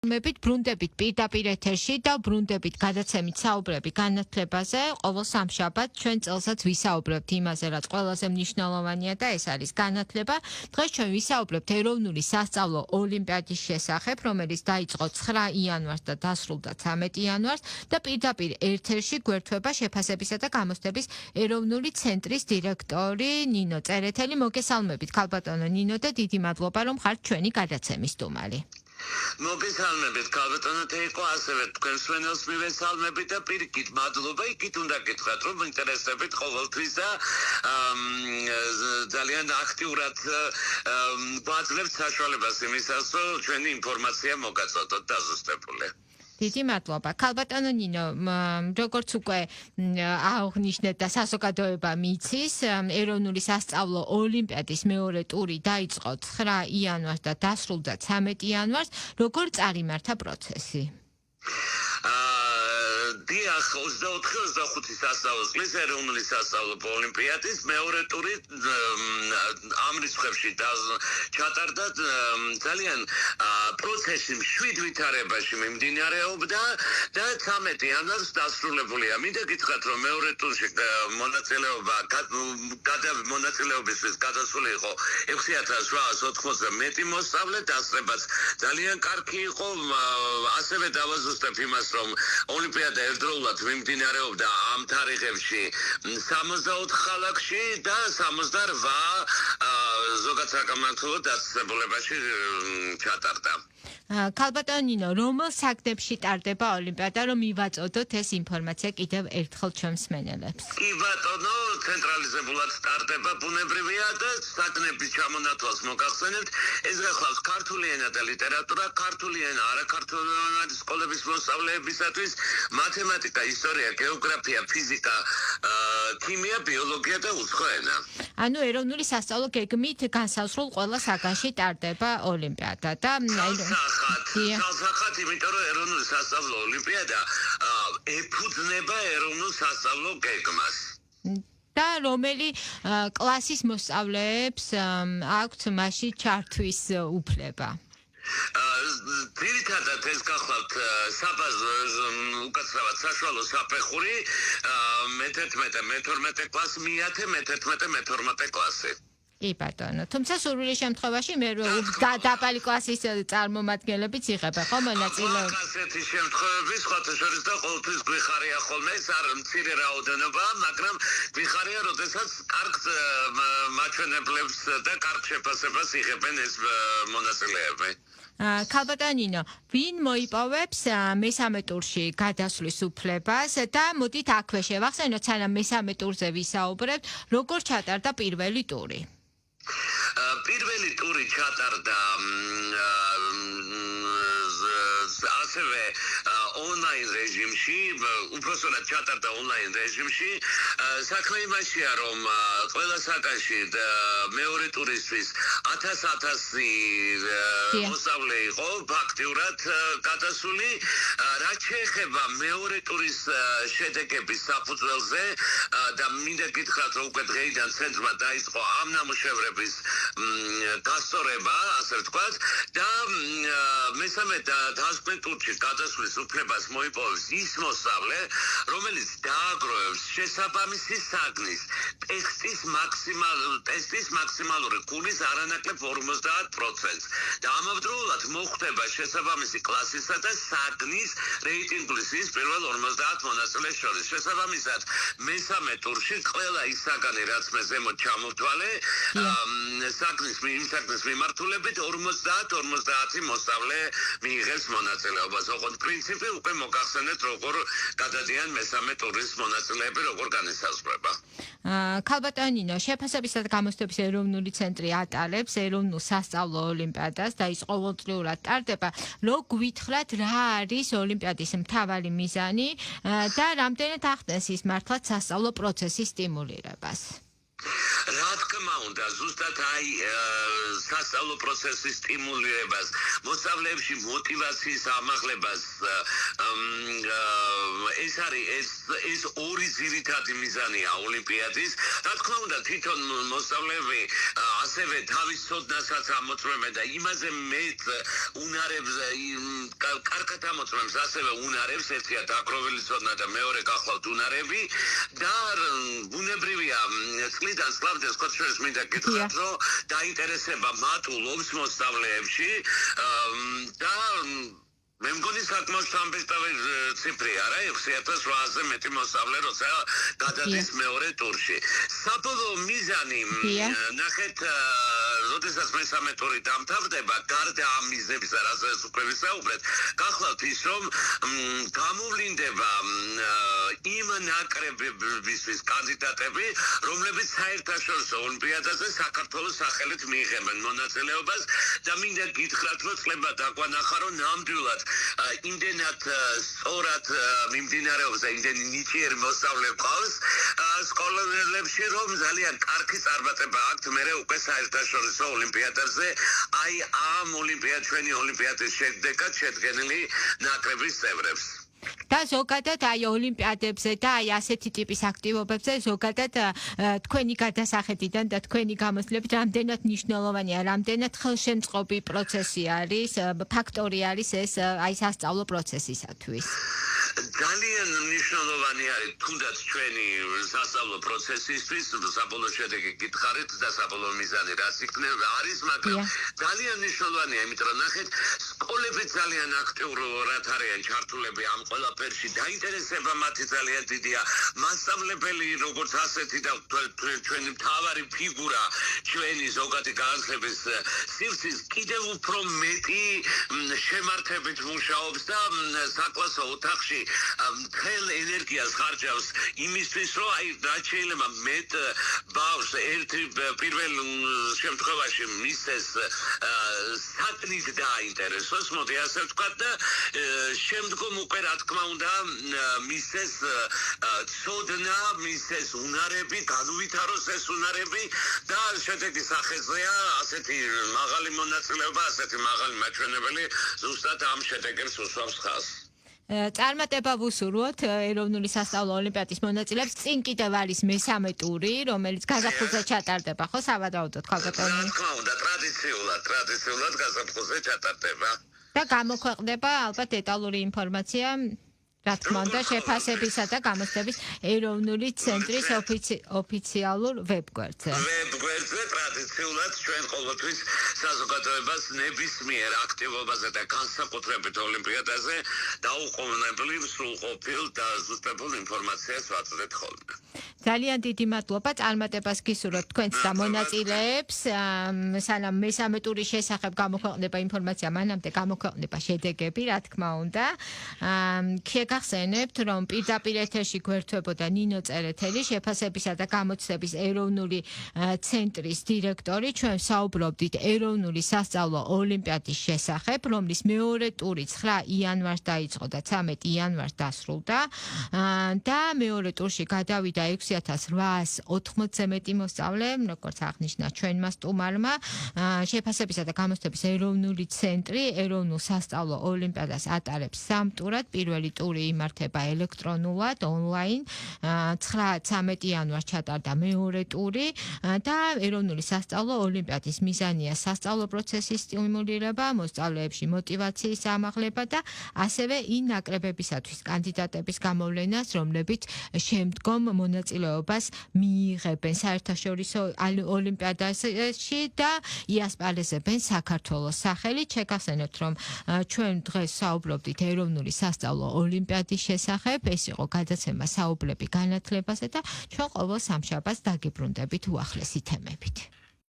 მებით ბრუნდებით პირდაპირ ეთერში და ბრუნდებით გადაცემით საუბრები განათლებაზე ყოველ სამშაბათს ჩვენ წელსაც ვისაუბრებთ იმაზე, რაც ყველაზე მნიშვნელოვანია და ეს არის განათლება. დღეს ჩვენ ვისაუბრებთ ეროვნული სასწავლო ოლიმპიადის შესახებ, რომელიც დაიწყო 9 იანვარს და დასრულდა 13 იანვარს და პირდაპირ ეთერში გვერდება შეფასებისა და გამოცდების ეროვნული ცენტრის დირექტორი ნინო წერეთელი. მოგესალმებით ქალბატონო ნინო და დიდი მადლობა რომ ხართ ჩვენი გადაცემის სტუმარი. მოგესალმებით ქალბატონო თეიკო, ასევე თქვენ მსმენელს მივესალმებით და პირიქით მადლობა. იქით უნდა გითხრათ, რომ ინტერესებით ყოველთვის და ძალიან აქტიურად გვაძლევთ საშუალებას იმისას, რომ ჩვენი ინფორმაცია მოგაწოდოთ დაზუსტებული. დიდი მადლობა. ქალბატონო ნინო, როგორც უკვე აღნიშნეთ და საზოგადოება მიცის, ეროვნული სასწავლო ოლიმპიადის მეორე ტური დაიწყო 9 იანვარს და დასრულდა 13 იანვარს. როგორ წარიმართა პროცესი? დიახ, 24-25 სასწავლო წლის ეროვნული სასწავლო ოლიმპიადის მეორე ტური ამ რიცხვებში ჩატარდა ძალიან პროცესი მშვიდ ვითარებაში მიმდინარეობდა და 13 იანვარს დასრულებულია. მინდა გითხრათ, რომ მეორე ტურში მონაწილეობისთვის გადასული იყო 6780 მეტი მოსწავლე, დასწრებაც ძალიან კარგი იყო. ასევე დავაზუსტებ იმას, რომ ოლიმპიადა ერთდროულად მიმდინარეობდა ამ თარიღებში 64 ქალაქში და 68 ზოგად საკამათლო დაწესებულებაში ჩატარდა. ქალბატონო ნინო, რომელ საგნებში ტარდება ოლიმპიადა, რომ მივაწოდოთ ეს ინფორმაცია კიდევ ერთხელ ჩვენს მსმენელებს? კი ბატონო, ცენტრალიზებულად ტარდება, ბუნებრივია და საგნების ჩამონათვალს მოგახსენებთ. ეს გახლავს ქართული ენა და ლიტერატურა, ქართული ენა არაქართული ენის სკოლების მოსწავლეებისათვის, მათემატიკა, ისტორია, გეოგრაფია, ფიზიკა, ქიმია, ბიოლოგია და უცხო ენა. ანუ ეროვნული სასწავლო გეგმით განსაზღვრულ ყველა საგანში ტარდება ოლიმპიადა და ხალხად, იმიტომ რომ ეროვნული სასწავლო ოლიმპიადა ეფუძნება ეროვნულ სასწავლო გეგმას. და რომელი კლასის მოსწავლეებს აქვთ მასში ჩართვის უფლება? ძირითადად ეს გახლავთ უკაცრავად საშუალო საფეხური, მე-11, მე-12 კლასი, მე-11, მე-12 კლასი. კი ბატონო, თუმცა სურვილის შემთხვევაში მე დაბალი კლასის წარმომადგენლებიც იღებენ ხო მონაწილეობას? ასეთი შემთხვევები სხვათა შორის და ყოველთვის გვიხარია ხოლმე, ეს არ მცირე რაოდენობა, მაგრამ გვიხარია, როდესაც კარგ მაჩვენებლებს და კარგ შეფასებას იღებენ ეს მონაწილეები. ქალბატონო ნინო, ვინ მოიპოვებს მესამე ტურში გადასვლის უფლებას და მოდით აქვე შევახსენოთ, სანამ მესამე ტურზე ვისაუბრებთ, როგორ ჩატარდა პირველი ტური? პირველი ტური ჩატარდა ასევე ონლაინ რეჟიმში, უпроსტად ჩატარდა ონლაინ რეჟიმში. საქმე იმაშია, რომ ყველა საგანში მეორე ტურისთვის 1000 მოსწავლე იყო ფაქტიურად გადასული. რაც შეეხება მეორე ტურის შედეგების საფუძველზე და მინდა გითხრათ, რომ უკვე დღეიდან ცენტრმა დაიწყო ამ ნამუშევრების გასწორება, ასე ვთქვათ, და მესამე დასკვენ ტურში გადასვლის უფლებას მოიპოვებს ის მოსწავლე, რომელიც დააგროვებს შესაბამისი საგნის ტესტის მაქსიმალური ქულის არანაკლებ 50%-ს და ამავდროულად მოხდება შესაბამისი კლასისა და საგნის რეიტინგული სიის პირველ 50 მონაწილეს შორის. შესაბამისად, მესამე ტურში ყველა ის საგანი, რაც მე ზემოთ ჩამოვთვალე, საგნის მიმართულებით 50 მოსწავლე მიიღებს მონაწილეობას. ოღონდ პრინციპი უკვე მოგახსენეთ, როგორ გადადიან მესამე ტურის მონაწილეები, როგორ განისაზღვრება. ქალბატონო ნინო, შეფასებისა და გამოცდების ეროვნული ცენტრი ატარებს ეროვნულ სასწავლო ოლიმპიადას და ის ყოველწლიურად ტარდება. რო გვითხრათ, რა არის ოლიმპიადის მთავარი მიზანი და რამდენად ახდენს ის მართლაც სასწავლო პროცესის სტიმულირებას? რა თქმა უნდა, ზუსტად აი სასწავლო პროცესის სტიმულირებას, მოსწავლეებში მოტივაციის ამაღლებას ეს არის ეს ორი ძირითადი მიზანია ოლიმპიადის. რა თქმა უნდა, თვითონ მოსწავლეები ასევე თავის ცოდნასაც ამოწმებენ და იმაზე მეტ უნარებს კარგად ამოწმებს ასევე უნარებს, ერთია დაგროვილი ცოდნა და მეორე გახლავთ უნარები და ბუნებრივია წლიდან წლამდე ხოთშორის მინდა გითხრათ, რომ დაინტერესება მატულობს მოსწავლეებში და მე მგონი საკმაოდ სამბესტავი ციფრი არა 6800-ზე მეტი მოსწავლე როცა გადადის მეორე ტურში. საბოლოო მიზანი ნახეთ როდესაც მესამე ტური დამთავრდება, გარდა ამ მიზნებისა, რასაც უკვე ვისაუბრეთ, გახლავთ ის, რომ გამოვლინდება იმ ნაკრებებისთვის კანდიდატები, რომლებიც საერთაშორისო ოლიმპიადაზე საქართველოს სახელით მიიღებენ მონაწილეობას და მინდა გითხრათ, რომ წლება დაგვანახა, რომ ნამდვილად იმდენად სწორად მიმდინარეობს და იმდენი ნიჭიერი მოსწავლე ყავს სკოლებში, რომ ძალიან კარგი წარმატება აქვთ მერე უკვე საერთაშორისო ოლიმპიადაზე, აი ამ ჩვენი ოლიმპიადის შედეგად შედგენილი ნაკრების წევრებს. და ზოგადად აი ოლიმპიადებზე და აი ასეთი ტიპის აქტივობებზე ზოგადად თქვენი გადასახედიდან და თქვენი გამოცდილებით რამდენად მნიშვნელოვანია, რამდენად ხელშემწყობი პროცესი არის, ფაქტორი არის ეს აი სასწავლო პროცესისათვის. ძალიან მნიშვნელოვანი არის თუნდაც ჩვენი სასწავლო პროცესისთვის, საბოლოო შედეგი გითხარით და საბოლოო მიზანი რას იქნება არის, მაგრამ ძალიან მნიშვნელოვანია, იმიტომ რომ ნახეთ, სკოლები ძალიან აქტიურად არიან ჩართულები ამ ყველაფერში, დაინტერესება მათი ძალიან დიდია, მასწავლებელი როგორც ასეთი და ჩვენი მთავარი ფიგურა ჩვენი ზოგადი განათლების სივრცის კიდევ უფრო მეტი შემართებით მუშაობს და საკლასო ოთახში მთელ ენერგიას ხარჯავს იმისთვის, რომ აი რაც შეიძლება მეტ ბავშვს პირველ შემთხვევაში მისცეს საკნით დააინტერესოს, მოდი ასე ვთქვათ და შემდგომ უკვე რა თქმა უნდა მისცეს ცოდნა, მისცეს უნარები, განუვითაროს ეს უნარები და შედეგის სახეზეა ასეთი მაღალი მონაწილეობა, ასეთი მაღალი მაჩვენებელი ზუსტად ამ შედეგებს უსვამს ხაზს. წარმატება ვუსურვოთ ეროვნული სასწავლო ოლიმპიადის მონაწილეებს. წინ კიდევ არის მესამე ტური, რომელიც გაზაფხულზე ჩატარდება, ხო, სავარაუდოდ, ქალბატონი? რა თქმა უნდა, ტრადიციულად გაზაფხულზე ჩატარდება. და გამოქვეყნდება ალბათ დეტალური ინფორმაცია, რა თქმა უნდა, შეფასებისა და გამოცდების ეროვნული ცენტრის ოფიციალურ ვებგვერდზე. ვებგვერდზე ტრადიციულად ჩვენ ყოველთვის საზოგადოებას ნებისმიერ აქტივობაზე და განსაკუთრებით ოლიმპიადაზე დაუყოვნებლივ, სრულყოფილ და ზუსტებულ ინფორმაციას ვაწვდეთ ხოლმე. ძალიან დიდი მადლობა, წარმატებას გისურვებთ თქვენს და მონაწილეებს. სანამ მესამე ტურის შესახებ გამოქვეყნდება ინფორმაცია, მანამდე გამოქვეყნდება შედეგები, რა თქმა უნდა. გახსენებთ, რომ პირდაპირ ეთერში გვერდებოდა ნინო წერეთელი, შეფასებისა და გამოცდების ეროვნული ცენტრის დირექტორი. ჩვენ საუბრობდით ეროვნული სასწავლო ოლიმპიადის შესახებ, რომლის მეორე ტური 9 იანვარს დაიწყო და 13 იანვარს დასრულდა. და მეორე ტურში გადავიდა 6880-ზე მეტი მოსწავლე, როგორც აღნიშნა ჩვენმა სტუმარმა. შეფასებისა და გამოცდების ეროვნული ცენტრი ეროვნულ სასწავლო ოლიმპიადას ატარებს 3 ტურად. პირველი ტური იმართება ელექტრონულად, ონლაინ. 9-13 იანვარს ჩატარდა მეორე ტური და ეროვნული სასწავლო ოლიმპიადის მიზანია სასწავლო პროცესის სტიმულირება, მოსწავლეებში მოტივაციის ამაღლება და ასევე იმ ნაკრებებისათვის კანდიდატების გამოვლენას, რომლებიც შემდგომ მონაწილეობას მიიღებენ საერთაშორისო ოლიმპიადაში და იასპარეზებენ საქართველოს სახელით. შეგახსენებთ, რომ ჩვენ დღეს საუბრობდით ეროვნული სასწავლო ოლიმპიადის შესახებ, ეს იყო გადაცემა საუბრები განათლებაზე და ჩვენ ყოველ სამშაბათს დაგიბრუნდებით უახლესი თემებით.